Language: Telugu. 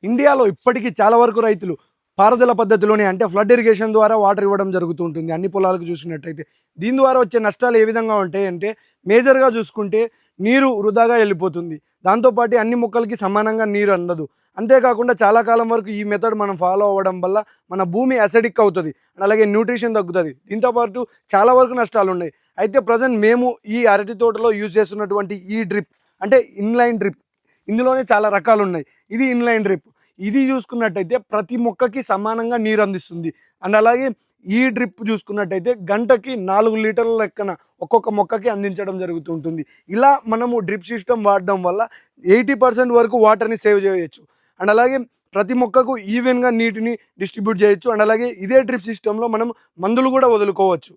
ఇండియాలో ఇప్పటికీ చాలా వరకు రైతులు పారుదల పద్ధతిలోనే అంటే ఫ్లడ్ ఇరిగేషన్ ద్వారా వాటర్ ఇవ్వడం జరుగుతూ ఉంటుంది అన్ని పొలాలకు చూసినట్టయితే. దీని ద్వారా వచ్చే నష్టాలు ఏ విధంగా ఉంటాయంటే మేజర్‌గా చూసుకుంటే నీరు వృధాగా వెళ్ళిపోతుంది. దాంతో పాటు అన్ని మొక్కలకి సమానంగా నీరు అందదు. అంతేకాకుండా చాలా కాలం వరకు ఈ మెథడ్ మనం ఫాలో అవ్వడం వల్ల మన భూమి అసిడిక్ అవుతది. అలాగే న్యూట్రిషన్ తగ్గుతది. దీంతో పాటు చాలా వరకు నష్టాలున్నాయి. అయితే ప్రెజెంట్ మేము ఈ అరటి తోటలో యూజ్ చేస్తున్నటువంటి ఈ డ్రిప్ అంటే ఇన్‌లైన్ డ్రిప్. ఇందులోనే చాలా రకాలున్నాయి. ఇది ఇన్‌లైన్ డ్రిప్. ఇది చూసుకున్నట్టయితే ప్రతి మొక్కకి సమానంగా నీరు అందిస్తుంది. అండ్ అలాగే ఈ డ్రిప్ చూసుకున్నట్టయితే గంటకి 4 లీటర్ల లెక్కన ఒక్కొక్క మొక్కకి అందించడం జరుగుతూ ఉంటుంది. ఇలా మనము డ్రిప్ సిస్టమ్ వాడడం వల్ల 80% వరకు వాటర్‌ని సేవ్ చేయొచ్చు. అండ్ అలాగే ప్రతి మొక్కకు ఈవెన్‌గా నీటిని డిస్ట్రిబ్యూట్ చేయొచ్చు. అండ్ అలాగే ఇదే డ్రిప్ సిస్టమ్‌లో మనం మందులు గూడా వదులుకోవచ్చు.